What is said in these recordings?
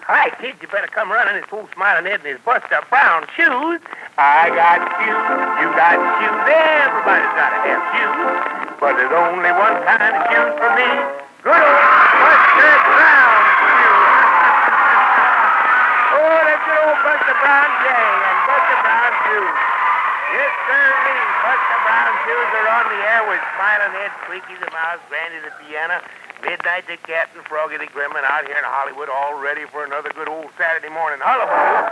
Hi, kids, you better come running. It's old Smilin in his Buster Brown shoes. I got shoes, you got shoes, everybody's got to have shoes. But there's only one kind of shoes for me. Good old Buster Brown shoes. Oh, that's good old Buster Brown gang and Buster Brown shoes. Yes, sir, Buster Brown shoes are on the air with Smilin Ed, Squeaky the Mouse, Granny the Piano, Midnight the Cat, and Froggy the Gremlin out here in Hollywood, all ready for another good old Saturday morning hullabaloo.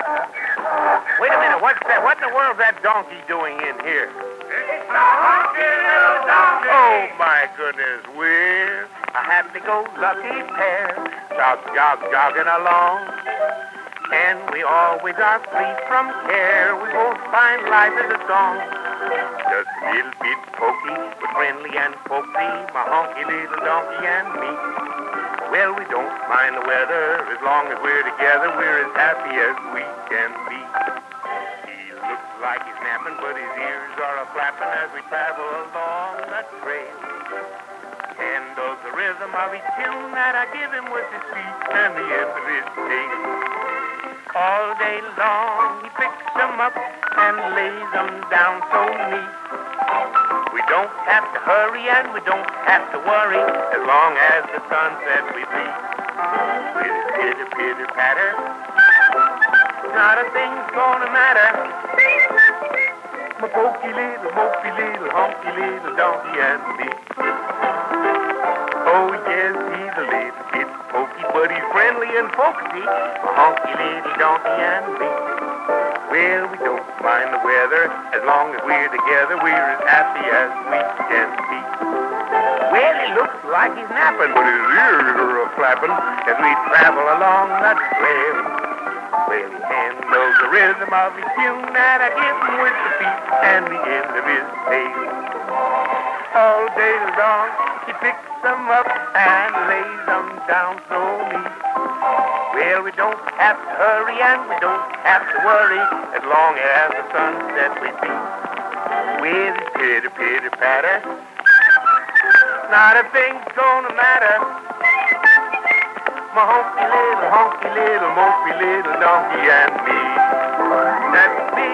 Wait a minute, what's that? What in the world's that donkey doing in here? It's a honky little donkey. Oh, my goodness, we're a happy-go-lucky pair, jogging along. And we always are free from care. We both find life as a song. Just a little bit pokey, but friendly and folksy, my honky little donkey and me. Well, we don't mind the weather. As long as we're together, we're as happy as we can be. He looks like he's napping, but his ears are a-flapping as we travel along the trail. And does the rhythm of each tune that I give him with his feet and the end of his tail. All day long he picks them up and lays them down so neat. We don't have to hurry and we don't have to worry as long as the sun sets we beat. With his pitter-patter, not a thing's gonna matter. My pokey little, honky little donkey and me. Oh yes, he's a little bit pokey, but he's friendly and folksy, a honky little donkey and me. Well, we don't mind the weather, as long as we're together, we're as happy as we can be. Well, he looks like he's napping, but his ears are a-flapping as we travel along the trail. Well, he handles the rhythm of his tune that I give him with the feet and the end of his tail. All day long, he picks them up and lays them down so neat. Well, we don't have to hurry and we don't have to worry as long as the sun sets we beat. With his pitter-patter, not a thing's gonna matter. My honky little, mopey little donkey and me. That's me.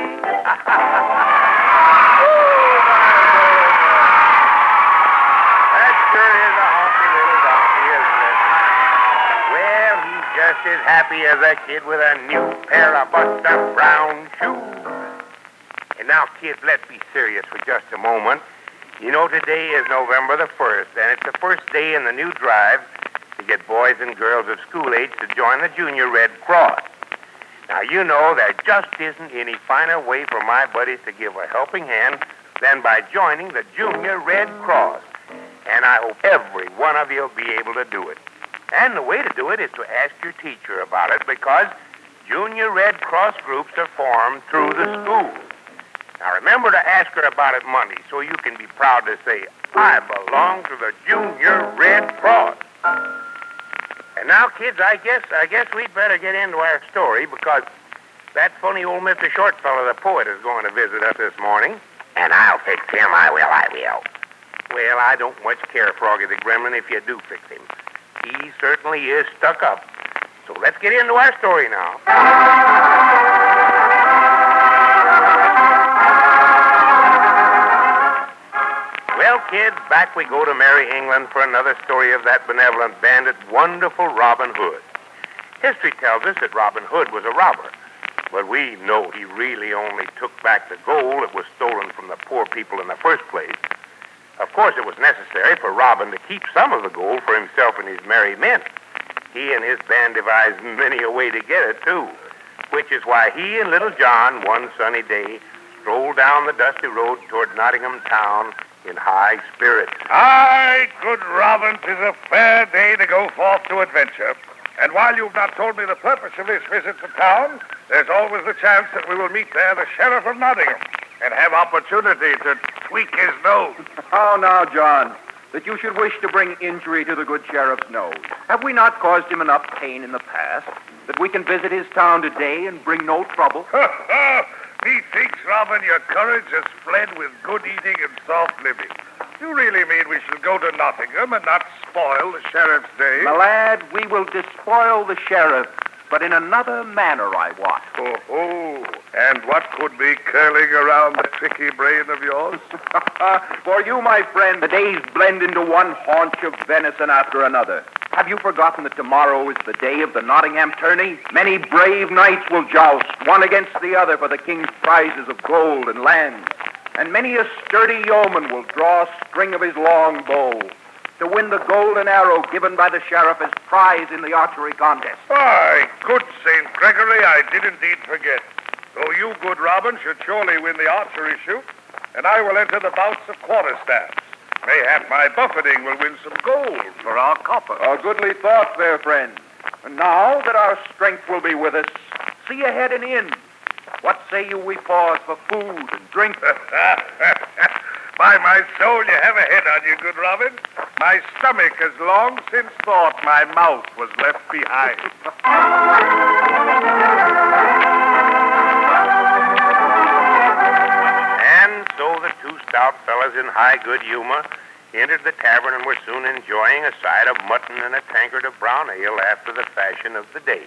Just as happy as a kid with a new pair of Buster Brown shoes. And now, kids, let's be serious for just a moment. You know, today is November the 1st, and it's the first day in the new drive to get boys and girls of school age to join the Junior Red Cross. Now, you know there just isn't any finer way for my buddies to give a helping hand than by joining the Junior Red Cross. And I hope every one of you will be able to do it. And the way to do it is to ask your teacher about it, because Junior Red Cross groups are formed through the school. Now remember to ask her about it Monday so you can be proud to say, I belong to the Junior Red Cross. And now, kids, I guess we'd better get into our story, because that funny old Mr. Shortfellow, the poet, is going to visit us this morning. And I'll fix him, I will. Well, I don't much care, Froggy the Gremlin, if you do fix him. He certainly is stuck up. So let's get into our story now. Well, kids, back we go to Merry England for another story of that benevolent bandit, wonderful Robin Hood. History tells us that Robin Hood was a robber, but we know he really only took back the gold that was stolen from the poor people in the first place. Of course, it was necessary for Robin to keep some of the gold for himself and his merry men. He and his band devised many a way to get it, too, which is why he and Little John, one sunny day, strolled down the dusty road toward Nottingham town in high spirits. Aye, good Robin, 'tis a fair day to go forth to adventure. And while you've not told me the purpose of this visit to town, there's always the chance that we will meet there the Sheriff of Nottingham and have opportunity to tweak his nose. How now, John, that you should wish to bring injury to the good sheriff's nose? Have we not caused him enough pain in the past that we can visit his town today and bring no trouble? Methinks, Robin, your courage has fled with good eating and soft living. You really mean we should go to Nottingham and not spoil the sheriff's day? My lad, we will despoil the sheriff but in another manner I wot. Oh, and what could be curling around the tricky brain of yours? For you, my friend, the days blend into one haunch of venison after another. Have you forgotten that tomorrow is the day of the Nottingham tourney? Many brave knights will joust, one against the other, for the king's prizes of gold and lands. And many a sturdy yeoman will draw a string of his long bow to win the golden arrow given by the sheriff as prize in the archery contest. Why, good St. Gregory, I did indeed forget. Though you, good Robin, should surely win the archery shoot, and I will enter the bouts of quarterstaffs. Mayhap my buffeting will win some gold for our copper. A goodly thought, fair friend. And now that our strength will be with us, see ahead and in. What say you we pause for food and drink? By my soul, you have a head on you, good Robin. My stomach has long since thought my mouth was left behind. And so the two stout fellas in high good humor entered the tavern and were soon enjoying a side of mutton and a tankard of brown ale after the fashion of the day.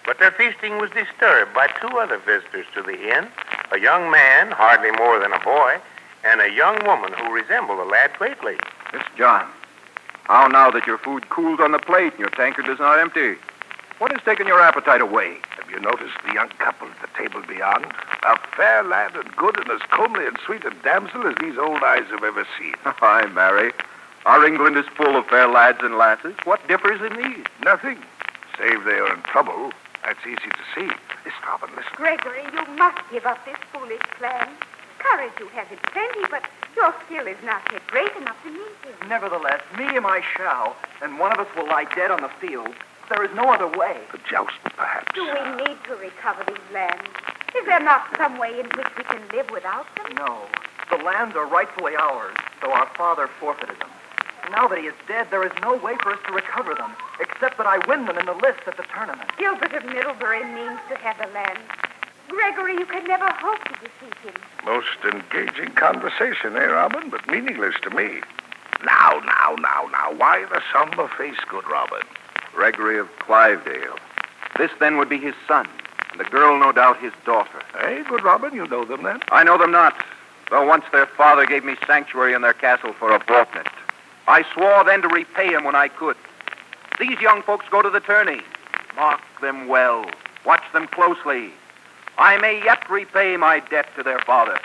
But their feasting was disturbed by two other visitors to the inn, a young man, hardly more than a boy, and a young woman who resembled the lad greatly. Miss John, how now that your food cools on the plate and your tankard is not empty? What has taken your appetite away? Have you noticed the young couple at the table beyond? A fair lad and good and as comely and sweet a damsel as these old eyes have ever seen. Aye, Mary. Our England is full of fair lads and lasses. What differs in these? Nothing, save they are in trouble. That's easy to see. Miss Robin, listen. Gregory, you must give up this foolish plan. Courage you have in plenty, but your skill is not yet great enough to meet him. Nevertheless, meet him I shall, and one of us will lie dead on the field. There is no other way. The joust, perhaps. Do we need to recover these lands? Is there not some way in which we can live without them? No. The lands are rightfully ours, though our father forfeited them. Now that he is dead, there is no way for us to recover them, except that I win them in the lists at the tournament. Gilbert of Middlebury means to have the land. Gregory, you can never hope to defeat him. Most engaging conversation, eh, Robin? But meaningless to me. Now. Why the somber face, good Robin? Gregory of Clivedale. This, then, would be his son, and the girl, no doubt, his daughter. Eh, good Robin? You know them, then? I know them not, though once their father gave me sanctuary in their castle for a fortnight. I swore then to repay him when I could. These young folks go to the tourney. Mark them well. Watch them closely. I may yet repay my debt to their father.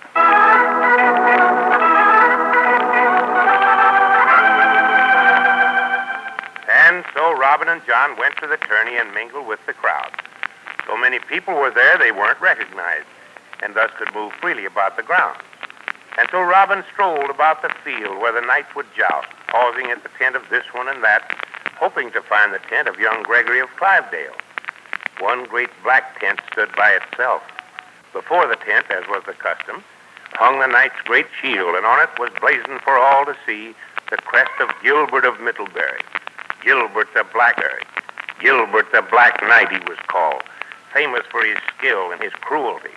And so Robin and John went to the tourney and mingled with the crowd. So many people were there they weren't recognized, and thus could move freely about the grounds. And so Robin strolled about the field where the knights would joust, pausing at the tent of this one and that, hoping to find the tent of young Gregory of Clivedale. One great black tent stood by itself. Before the tent, as was the custom, hung the knight's great shield, and on it was blazoned for all to see the crest of Gilbert of Middlebury. Gilbert the Blackguard. Gilbert the Black Knight, he was called, famous for his skill and his cruelty.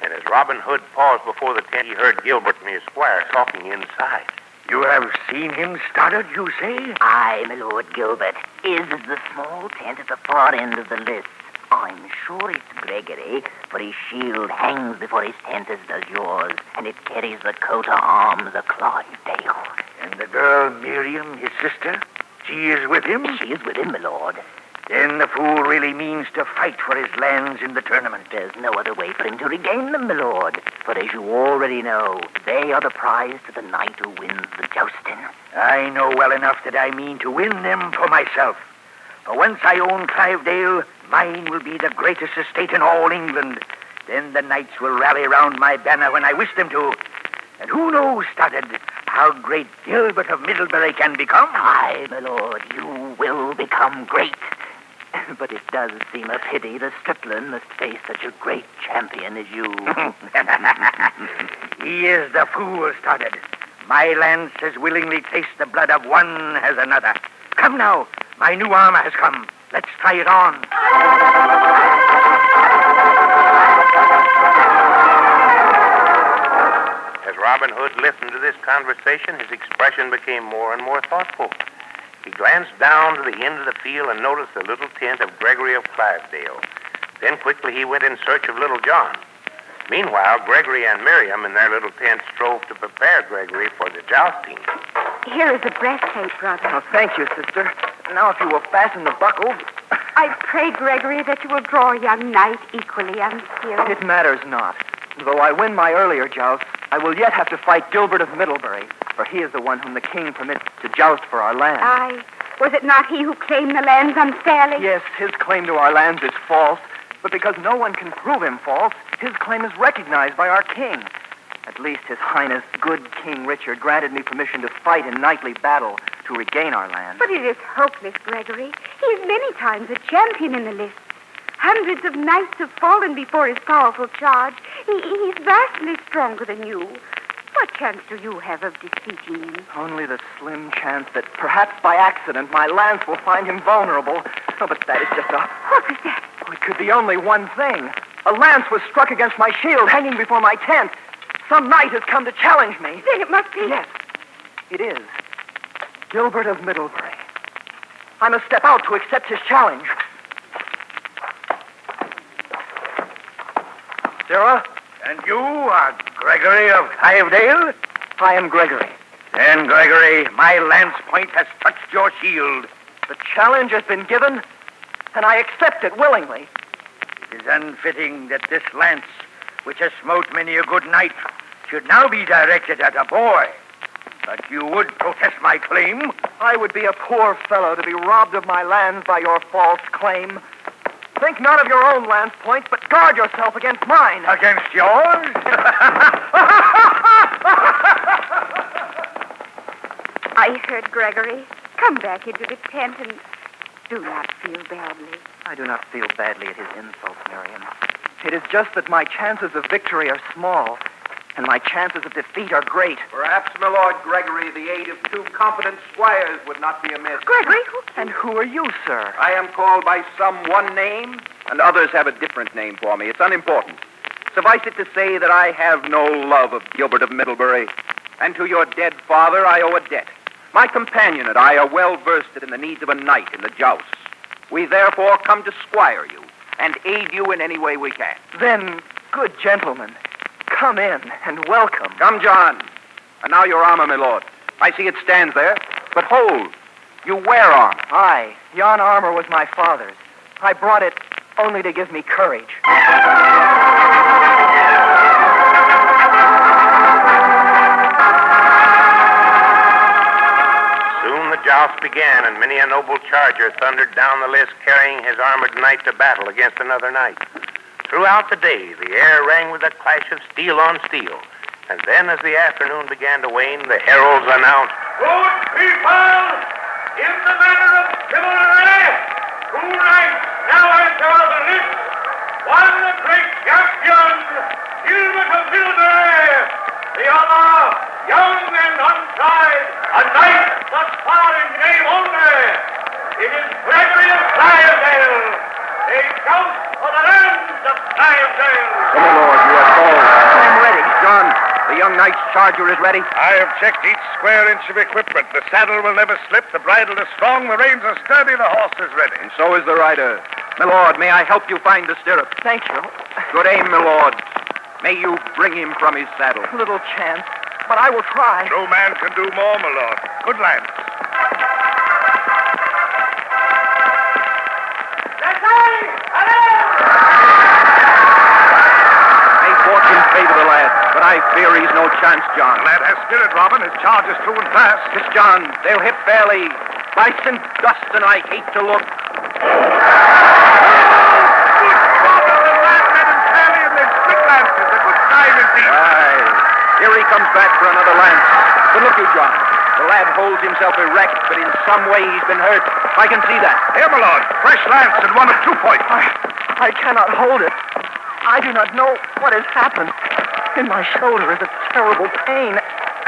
And as Robin Hood paused before the tent, he heard Gilbert and his squire talking inside. You have seen him, Stoddard, you say? Aye, my Lord Gilbert. Is the small tent at the far end of the list. I'm sure it's Gregory, for his shield hangs before his tent as does yours, and it carries the coat of arms of Clivedale. And the girl Miriam, his sister, she is with him? She is with him, my lord. Then the fool really means to fight for his lands in the tournament. There's no other way for him to regain them, my lord. For as you already know, they are the prize to the knight who wins the jousting. I know well enough that I mean to win them for myself. For once I own Clivedale, mine will be the greatest estate in all England. Then the knights will rally round my banner when I wish them to. And who knows, Stoddard, how great Gilbert of Middlebury can become? Aye, my lord, you will become great. But it does seem a pity the stripling must face such a great champion as you. He is the fool, Stoddard. My lance has willingly tasted the blood of one as another. Come now, my new armor has come. Let's try it on. As Robin Hood listened to this conversation, his expression became more and more thoughtful. He glanced down to the end of the field and noticed the little tent of Gregory of Clivedale. Then quickly he went in search of Little John. Meanwhile, Gregory and Miriam in their little tent strove to prepare Gregory for the jousting. Here is a breastplate, brother. Oh, thank you, sister. Now, if you will fasten the buckle. I pray, Gregory, that you will draw a young knight equally unskilled. It matters not. Though I win my earlier joust, I will yet have to fight Gilbert of Middlebury, for he is the one whom the king permits to joust for our land. Aye. Was it not he who claimed the lands unfairly? Yes, his claim to our lands is false, but because no one can prove him false, his claim is recognized by our king. At least His Highness, good King Richard, granted me permission to fight in knightly battle to regain our land. But it is hopeless, Gregory. He is many times a champion in the lists. Hundreds of knights have fallen before his powerful charge. He's vastly stronger than you. What chance do you have of defeating him? Only the slim chance that perhaps by accident my lance will find him vulnerable. Oh, but that is just a... What was that? Oh, it could be only one thing. A lance was struck against my shield hanging before my tent. Some knight has come to challenge me. Then it must be... Yes, it is. Gilbert of Middlebury. I must step out to accept his challenge. Sarah? And you are Gregory of Clivedale? I am Gregory. Then, Gregory, my lance point has touched your shield. The challenge has been given, and I accept it willingly. It is unfitting that this lance, which has smote many a good knight, should now be directed at a boy. But you would protest my claim? I would be a poor fellow to be robbed of my lands by your false claim. Think not of your own lance point, but guard yourself against mine. Against yours? I heard Gregory. Come back into the tent and do not feel badly. I do not feel badly at his insults, Miriam. It is just that my chances of victory are small, and my chances of defeat are great. Perhaps, my Lord Gregory, the aid of two competent squires would not be amiss. Gregory, And who are you, sir? I am called by some one name, and others have a different name for me. It's unimportant. Suffice it to say that I have no love of Gilbert of Middlebury, and to your dead father I owe a debt. My companion and I are well versed in the needs of a knight in the jousts. We therefore come to squire you and aid you in any way we can. Then, good gentlemen, come in and welcome. Come, John. And now your armor, my lord. I see it stands there, but hold. You wear armor. Aye, yon armor was my father's. I brought it only to give me courage. Soon the joust began, and many a noble charger thundered down the list, carrying his armored knight to battle against another knight. Throughout the day, the air rang with the clash of steel on steel. And then, as the afternoon began to wane, the heralds announced, Good people, in the manner of chivalry, two knights now enter the list. One a great champion, Gilbert of Middlebury. The other, young and untried, a knight thus far in name only. It is Gregory of Clivedale. They joust for the lands of Clivedale. Come, my lord, you are called. I'm ready. John, the young knight's charger is ready. I have checked each square inch of equipment. The saddle will never slip, the bridle is strong, the reins are sturdy, the horse is ready. And so is the rider. My lord, may I help you find the stirrup? Thank you. Good aim, my lord. May you bring him from his saddle. Little chance, but I will try. No man can do more, my lord. Good lance. May fortune favor the lad, but I fear he's no chance, John. The lad has spirit, Robin. His charge is true and fast. Yes, John, they'll hit fairly. By St. Dustin, I hate to look. Aye. Here he comes back for another lance. But look you, John. The lad holds himself erect, but in some way he's been hurt. I can see that. Here, my lord. Fresh lance and one of 2 points. I cannot hold it. I do not know what has happened. In my shoulder is a terrible pain,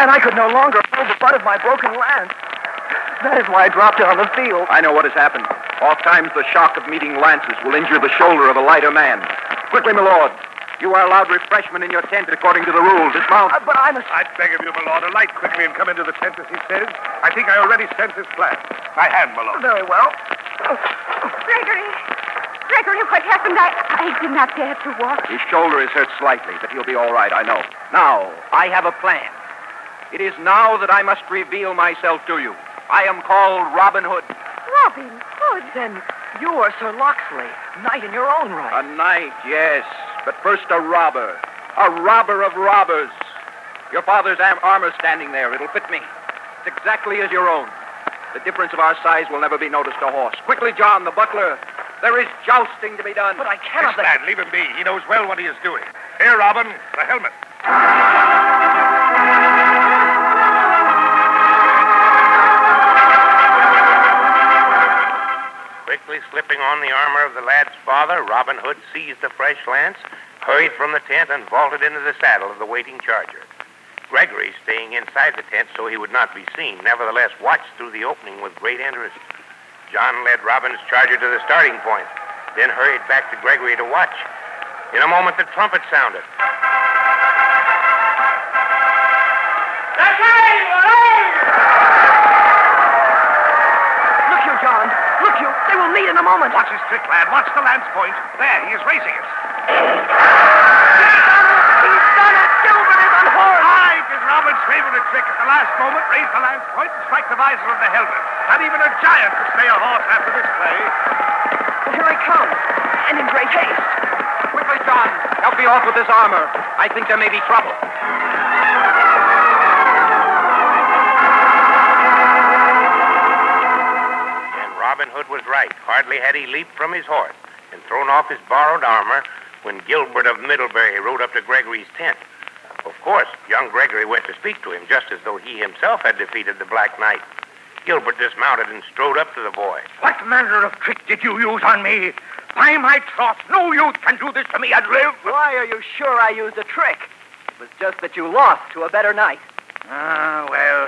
and I could no longer hold the butt of my broken lance. That is why I dropped it on the field. I know what has happened. Oft times the shock of meeting lances will injure the shoulder of a lighter man. Quickly, my lord. You are allowed refreshment in your tent according to the rules. Dismount. But I must... I beg of you, my lord, alight quickly and come into the tent as he says. I think I already sent his plan. My hand, my lord. Very well. Gregory! Gregory, what happened? I did not dare to walk. His shoulder is hurt slightly, but he'll be all right, I know. Now, I have a plan. It is now that I must reveal myself to you. I am called Robin Hood. Robin Hood? Then you are Sir Locksley, knight in your own right. A knight, yes, but first a robber. A robber of robbers. Your father's armor standing there. It'll fit me. It's exactly as your own. The difference of our size will never be noticed to horse. Quickly, John, the butler. There is jousting to be done. But I This cannot... lad, leave him be. He knows well what he is doing. Here, Robin, the helmet. Quickly slipping on the armor of the lad's father, Robin Hood seized the fresh lance, hurried from the tent, and vaulted into the saddle of the waiting charger. Gregory, staying inside the tent so he would not be seen, nevertheless watched through the opening with great interest. John led Robin's charger to the starting point, then hurried back to Gregory to watch. In a moment, the trumpet sounded. Look you, John. Look you. They will meet in a moment. Watch his trick, lad. Watch the lance point. There, he is raising it. He's done it. Gilbert is unhorsed. Aye, it is Robin's favorite trick. At the last moment, raise the lance point and strike the visor of the helmet. Not even a giant could stay a horse after this play. Here he comes, and in great haste. Quickly, John. Help me off with this armor. I think there may be trouble. And Robin Hood was right. Hardly had he leaped from his horse and thrown off his borrowed armor when Gilbert of Middlebury rode up to Gregory's tent. Of course, young Gregory went to speak to him, just as though he himself had defeated the Black Knight. Gilbert dismounted and strode up to the boy. What manner of trick did you use on me? By my troth, no youth can do this to me and live. Why are you sure I used a trick? It was just that you lost to a better knight. Ah, well,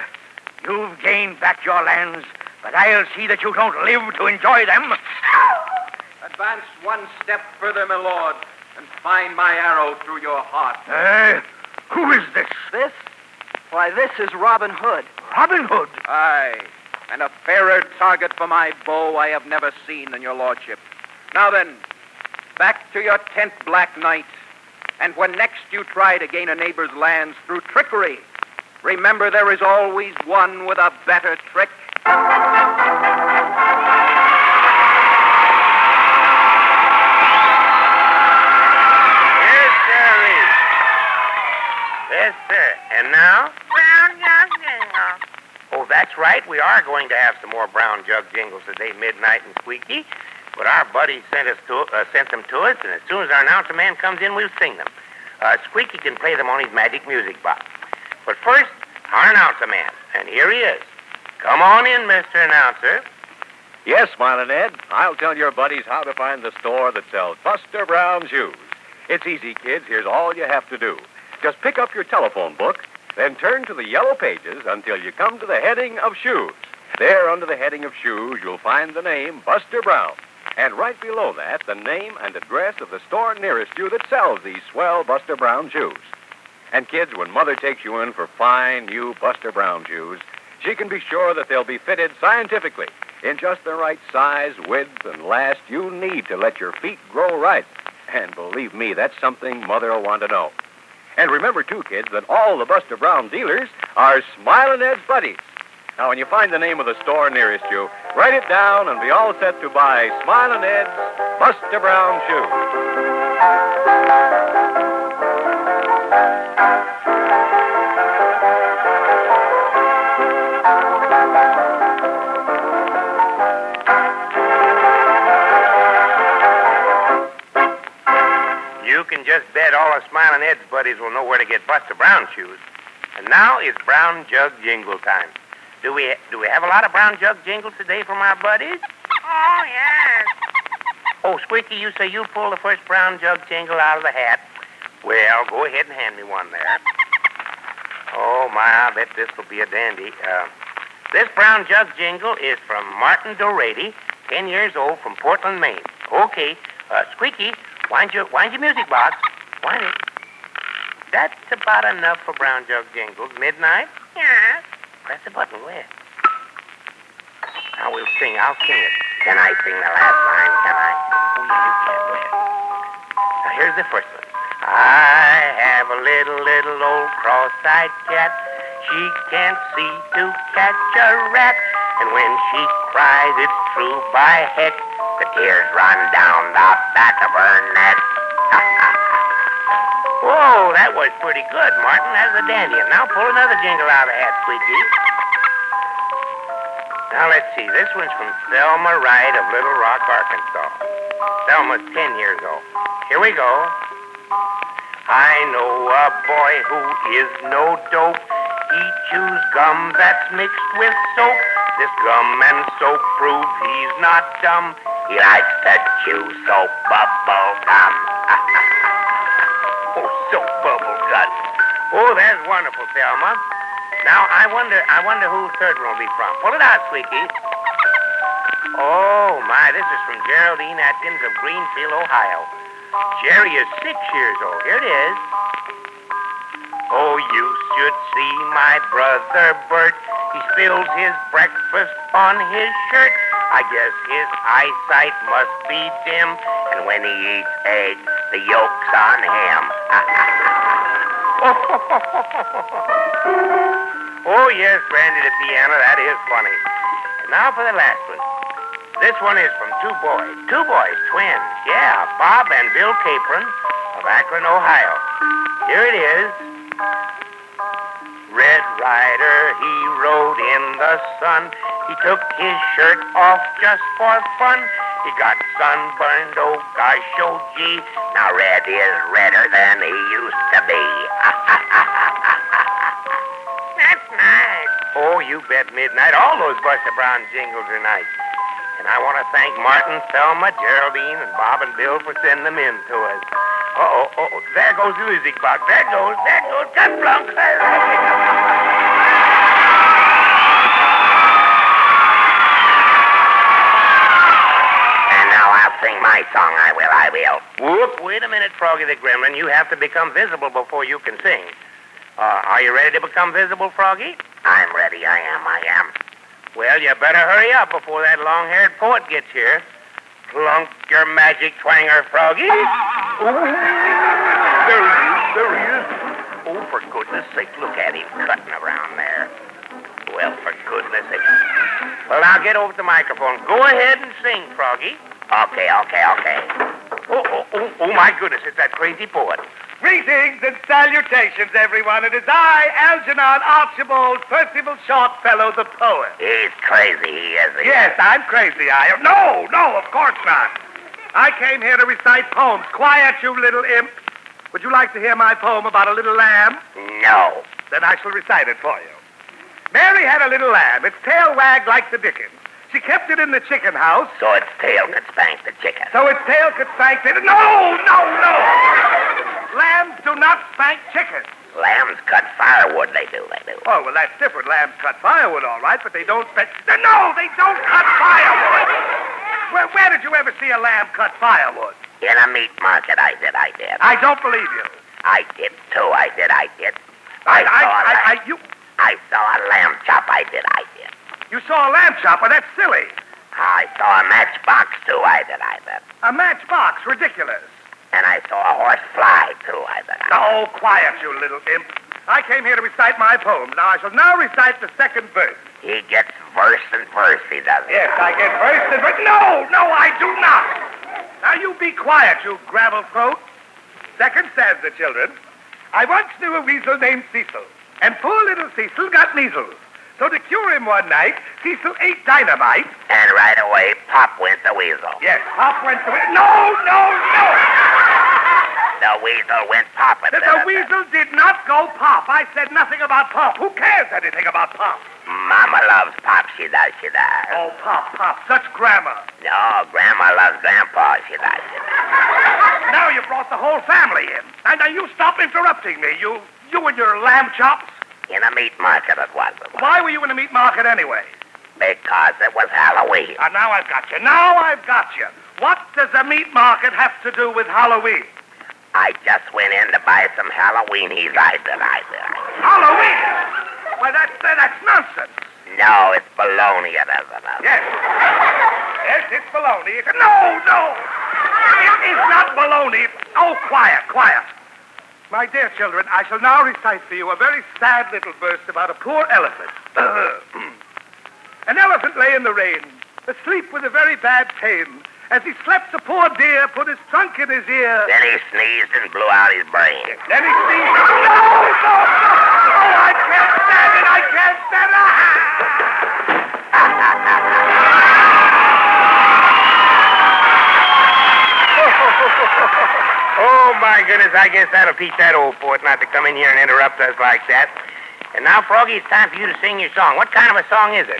you've gained back your lands, but I'll see that you don't live to enjoy them. Advance one step further, my lord, and find my arrow through your heart. Who is this? This? Why, this is Robin Hood. Robin Hood. Aye, and a fairer target for my bow I have never seen than your lordship. Now then, back to your tent, Black Knight. And when next you try to gain a neighbor's lands through trickery, remember there is always one with a better trick. Yes, sir. Yes, sir. And now? Brown jug jingle. Oh, that's right. We are going to have some more brown jug jingles today, Midnight and Squeaky. But our buddy sent them to us, and as soon as our announcer man comes in, we'll sing them. Squeaky can play them on his magic music box. But first, our announcer man, and here he is. Come on in, Mr. Announcer. Yes, Smilin Ed. I'll tell your buddies how to find the store that sells Buster Brown shoes. It's easy, kids. Here's all you have to do. Just pick up your telephone book, then turn to the yellow pages until you come to the heading of shoes. There, under the heading of shoes, you'll find the name Buster Brown. And right below that, the name and address of the store nearest you that sells these swell Buster Brown shoes. And kids, when Mother takes you in for fine, new Buster Brown shoes, she can be sure that they'll be fitted scientifically in just the right size, width, and last you need to let your feet grow right. And believe me, that's something Mother will want to know. And remember, too, kids, that all the Buster Brown dealers are Smilin Ed's buddies. Now, when you find the name of the store nearest you, write it down and be all set to buy Smilin Ed's Buster Brown shoes. You can just bet all of Smilin' Ed's buddies will know where to get Buster Brown shoes. And now it's Brown Jug Jingle time. Do we have a lot of Brown Jug Jingles today from our buddies? Oh, yes. Oh, Squeaky, you say you pull the first Brown Jug Jingle out of the hat. Well, go ahead and hand me one there. Oh, my, I bet this will be a dandy. This Brown Jug Jingle is from Martin Dorady, 10 years old, from Portland, Maine. Okay, Squeaky, wind your music box. Whitey, that's about enough for Brown Jug Jingles. Midnight? Yeah. Press the button. Where? Now we'll sing. I'll sing it. Can I sing the last line? Can I? Oh, yeah, you can. Go ahead. Now, here's the first one. I have a little old cross-eyed cat. She can't see to catch a rat. And when she cries, it's true by heck. The tears run down the back of her neck. Whoa, that was pretty good, Martin. That's a dandy. And now pull another jingle out of the hat, Squeaky. Now, let's see. This one's from Thelma Wright of Little Rock, Arkansas. Thelma's 10 years old. Here we go. I know a boy who is no dope. He chews gum that's mixed with soap. This gum and soap prove he's not dumb. He likes to chew soap bubble gum. Oh, soap bubble gum. Oh, that's wonderful, Thelma. Now, I wonder who the third one will be from. Pull it out, Squeaky. Oh, my, this is from Geraldine Atkins of Greenfield, Ohio. Jerry is 6 years old. Here it is. Oh, you should see my brother Bert. He spills his breakfast on his shirt. I guess his eyesight must be dim. And when he eats eggs, the yolk's on him. Oh, yes, Brandy the piano. That is funny. And now for the last one. This one is from two boys. Two boys, twins. Yeah, Bob and Bill Capron of Akron, Ohio. Here it is. Red Rider, he rode in the sun. He took his shirt off just for fun. He got sunburned, oh gosh, oh gee. Now Red is redder than he used to be. That's nice. Oh, you bet, Midnight. All those Buster Brown jingles are nice. And I want to thank Martin, Thelma, Geraldine, and Bob and Bill for sending them in to us. Uh-oh, there goes the music box. There goes, cut flunk. And now I'll sing my song, I will. Whoop, wait a minute, Froggy the Gremlin. You have to become visible before you can sing. Are you ready to become visible, Froggy? I'm ready, I am. Well, you better hurry up before that long-haired poet gets here. Plunk your magic twanger, Froggy. Oh, there he is. Oh, for goodness sake, look at him cutting around there. Well, for goodness sake. Well, now get over to the microphone. Go ahead and sing, Froggy. Okay. Oh, my goodness, it's that crazy poet. Greetings and salutations, everyone. It is I, Algernon Archibald Percival Shortfellow, the poet. He's crazy, he is. Yes, I'm crazy, I am. No, of course not. I came here to recite poems. Quiet, you little imp. Would you like to hear my poem about a little lamb? No. Then I shall recite it for you. Mary had a little lamb. Its tail wagged like the dickens. She kept it in the chicken house. So its tail could spank the chicken. So its tail could spank the... No! Lambs do not spank chickens. Lambs cut firewood, they do. Oh, well, that's different. Lambs cut firewood, all right, but they don't spank... No, they don't cut firewood! Where did you ever see a lamb cut firewood? In a meat market, I did. I don't believe you. I did, too. I did. I saw a lamb chop, I did. You saw a lamb chopper? That's silly. I saw a matchbox, too, I did. A matchbox? Ridiculous. And I saw a horse fly, too, I did. Oh, quiet, you little imp. I came here to recite my poem. Now, I shall now recite the second verse. He gets verse and verse, he does. Yes, I get verse and verse. No, I do not. Now, you be quiet, you gravel throat. Second stanza, children. I once knew a weasel named Cecil, and poor little Cecil got measles. So to cure him one night, Cecil ate dynamite. And right away, Pop went the weasel. Yes, Pop went the weasel. No! The weasel went Pop. The weasel did not go Pop. I said nothing about Pop. Who cares anything about Pop? Mama loves Pop, she does. Oh, Pop, such grammar. No, Grandma loves Grandpa, she does. Now you brought the whole family in. Now you stop interrupting me. You and your lamb chops. In a meat market it was. Why were you in a meat market anyway? Because it was Halloween. Now I've got you. What does a meat market have to do with Halloween? I just went in to buy some Halloweenies. I did. Halloween? Why, that's nonsense. No, it's baloney, it isn't. Yes. Yes, it's baloney. No. It is not baloney. Oh, quiet. My dear children, I shall now recite for you a very sad little verse about a poor elephant. An elephant lay in the rain, asleep with a very bad pain. As he slept, the poor deer put his trunk in his ear. Then he sneezed and blew out his brain. Then he sneezed. No! Oh, I can't stand it! Oh, my goodness, I guess that'll teach that old poet not to come in here and interrupt us like that. And now, Froggy, it's time for you to sing your song. What kind of a song is it?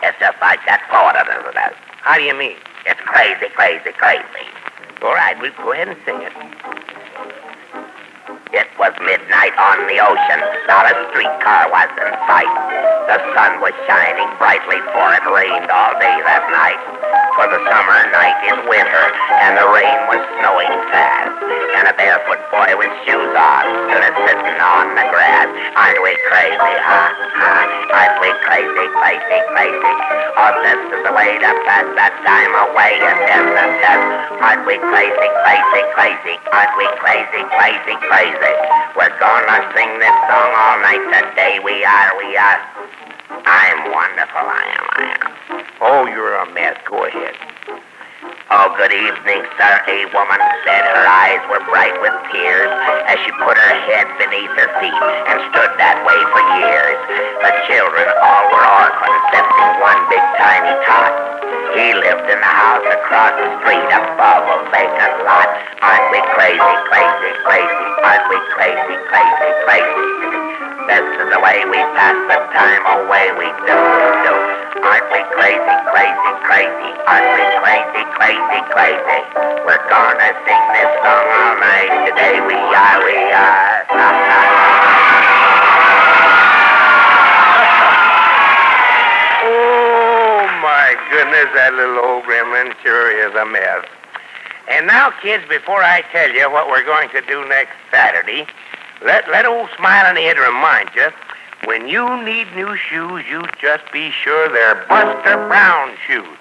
It's just like that poet, isn't it? How do you mean? It's crazy. All right, we'll go ahead and sing it. It was midnight on the ocean, not a streetcar was in sight. The sun was shining brightly, for it rained all day that night. 'Twas a summer night in winter, and the rain was snowing fast. And a barefoot boy with shoes on stood sitting on the grass. Aren't we crazy, huh? Aren't we crazy? Oh, this is the way to pass that time away in business. Aren't we crazy? Aren't we crazy? We're gonna sing this song all night today. We are. I'm wonderful, I am. Oh, you're a mess. Go ahead. Oh, good evening, sir, a woman said. Her eyes were bright with tears as she put her head beneath her feet and stood that way for years. The children all were orphans, excepting one big tiny tot. He lived in the house across the street above a vacant lot. Aren't we crazy? Aren't we crazy? This is the way we pass the time away, we do. Aren't we crazy? Aren't we crazy? We're gonna sing this song all night today. We are. Oh, my goodness, that little old gremlin sure is a mess. And now, kids, before I tell you what we're going to do next Saturday, let old Smilin remind you, when you need new shoes, you just be sure they're Buster Brown shoes.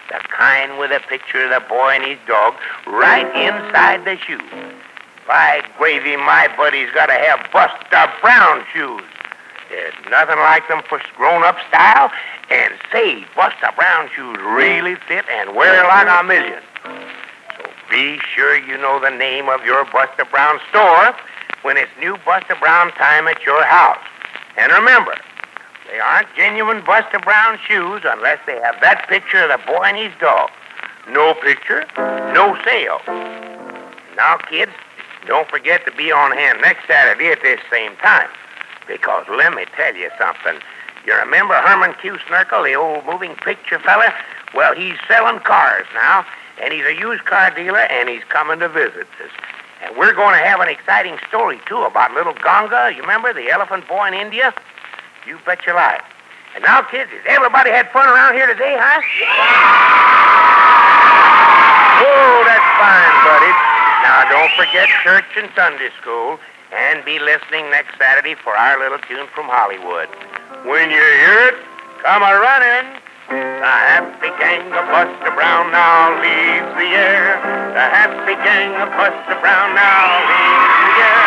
The kind with a picture of the boy and his dog right inside the shoe. By gravy, my buddy's got to have Buster Brown shoes. There's nothing like them for grown-up style. And say, Buster Brown shoes really fit and wear like a million. So be sure you know the name of your Buster Brown store when it's new Buster Brown time at your house. And remember, they aren't genuine Buster Brown shoes unless they have that picture of the boy and his dog. No picture, no sale. Now, kids, don't forget to be on hand next Saturday at this same time. Because let me tell you something. You remember Herman Q. Snurkle, the old moving picture fella? Well, he's selling cars now, and he's a used car dealer, and he's coming to visit us. And we're going to have an exciting story, too, about little Ganga. You remember, the elephant boy in India? You bet your life. And now, kids, has everybody had fun around here today, huh? Oh, that's fine, buddy. Now, don't forget church and Sunday school, and be listening next Saturday for our little tune from Hollywood. When you hear it, come a-running. The happy gang of Buster Brown now leaves the air. The happy gang of Buster Brown now leaves the air.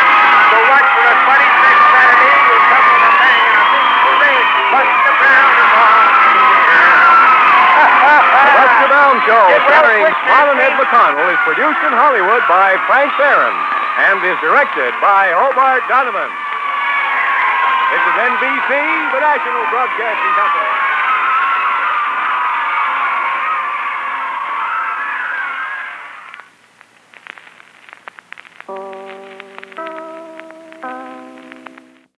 So watch for us, buddies, next Saturday. We'll come with a bang and a big parade. Buster Brown is on the air. The Buster Brown Show, starring Smilin and McConnell, is produced in Hollywood by Frank Barron and is directed by Hobart Donovan. This is NBC, the National Broadcasting Company.